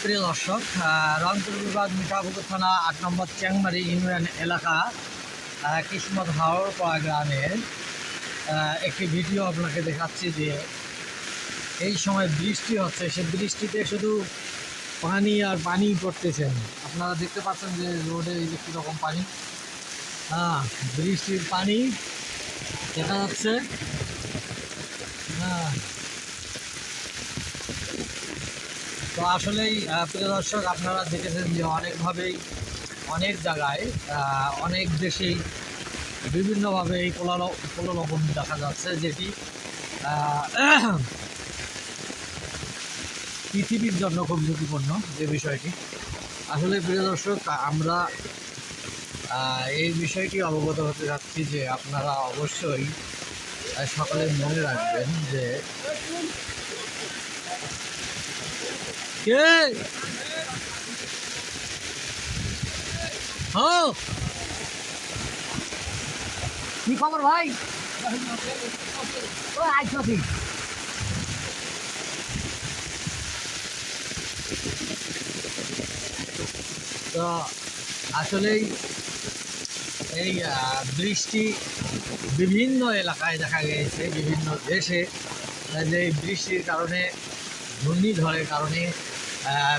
প্রিয় দর্শক, রংপুর বিভাগ মিঠাপুকুর থানা ৮ নম্বর চ্যাংমারি ইউনিয়ন এলাকা কিসমত হাওড়পাড়া গ্রামের একটি ভিডিও আপনাকে দেখাচ্ছি যে এই সময় বৃষ্টি হচ্ছে। সে বৃষ্টিতে শুধু পানি আর পানি পড়তেছেন। আপনারা দেখতে পাচ্ছেন যে রোডে এই যে কীরকম পানি, বৃষ্টির পানি দেখা যাচ্ছে। তো আসলেই প্রিয় দর্শক, আপনারা দেখেছেন যে অনেকভাবেই অনেক জায়গায় অনেক দেশেই বিভিন্নভাবে এই প্রলোভন দেখা যাচ্ছে, যেটি পৃথিবীর জন্য খুব ঝুঁকিপূর্ণ যে বিষয়টি। আসলে প্রিয় দর্শক, আমরা এই বিষয়টি অবগত হতে যাচ্ছি যে আপনারা অবশ্যই সকলে মনে রাখবেন যে কে কি খবর ভাই? তো আসলেই এই বৃষ্টি বিভিন্ন এলাকায় দেখা গিয়েছে, বিভিন্ন দেশে যে বৃষ্টির কারণে, ঘূর্ণিঝড়ের কারণে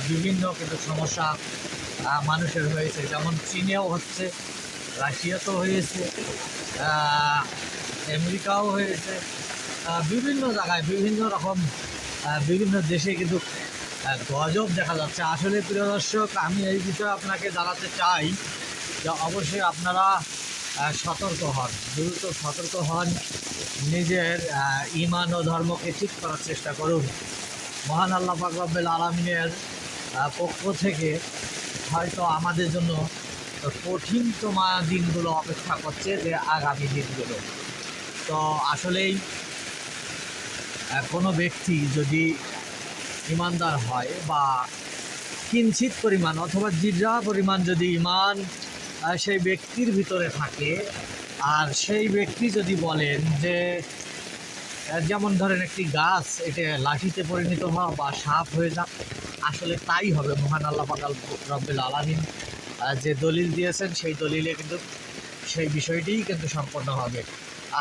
বিভিন্ন কিন্তু সমস্যা মানুষের হয়েছে। যেমন চীনেও হচ্ছে, রাশিয়াতেও হয়েছে, আমেরিকাও হয়েছে, বিভিন্ন জায়গায় বিভিন্ন রকম বিভিন্ন দেশে কিন্তু গজব দেখা যাচ্ছে। আসলে প্রিয় দর্শক, আমি এই বিষয়ে আপনাকে জানাতে চাই যে অবশ্যই আপনারা সতর্ক হন, দ্রুত সতর্ক হন, নিজের ঈমান ও ধর্মকে ঠিক করার চেষ্টা করুন। মহান আল্লাহ পাক রব্বুল আলামিনের পক্ষ থেকে হয়তো আমাদের জন্য কঠিনতম দিনগুলো অপেক্ষা করছে, যে আগামী দিনগুলো। তো আসলেই কোনো ব্যক্তি যদি ইমানদার হয় বা কিঞ্চিত পরিমাণ অথবা জিরা পরিমাণ যদি ইমান সেই ব্যক্তির ভিতরে থাকে, আর সেই ব্যক্তি যদি বলেন যে যেমন ধরেন একটি গাছ এটা লাঠিতে পরিণত হওয়া বা সাপ হয়ে যাক, আসলে তাই হবে। মহান আল্লাহ পাক রব্বুল আলামিন যে দলিল দিয়েছেন সেই দলিলে কিন্তু সেই বিষয়টিই কিন্তু সম্পন্ন হবে।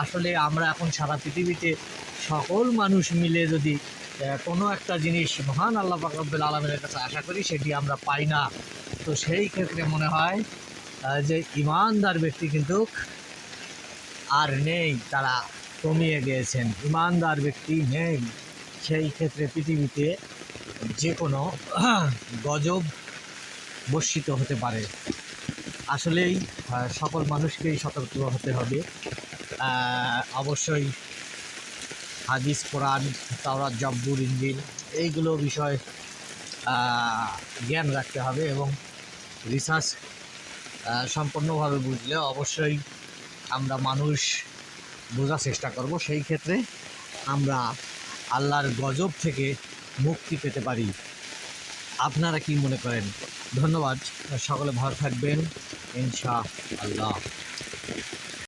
আসলে আমরা এখন সারা পৃথিবীতে সকল মানুষ মিলে যদি কোনো একটা জিনিস মহান আল্লাহ পাক রব্বুল আলামিনের কাছে আশা করি, সেটি আমরা পাই না। তো সেই ক্ষেত্রে মনে হয় যে ইমানদার ব্যক্তি কিন্তু আর নেই, তারা কমিয়ে গিয়েছেন, ইমানদার ব্যক্তি নেই। সেই ক্ষেত্রে পৃথিবীতে যে কোনো গজব বর্ষিত হতে পারে। আসলেই সকল মানুষকেই সতর্ক হতে হবে। অবশ্যই হাদিস, কোরআন, তাওরাত, জব্বুর, ইনজিল এইগুলো বিষয় জ্ঞান রাখতে হবে এবং রিসার্চ সম্পূর্ণভাবে বুঝলে অবশ্যই আমরা মানুষ বোঝার চেষ্টা করব। সেই ক্ষেত্রে আমরা আল্লাহর গজব থেকে মুক্তি পেতে পারি। আপনারা কি মনে করেন? ধন্যবাদ, সকলে ভালো থাকবেন ইনশাআল্লাহ।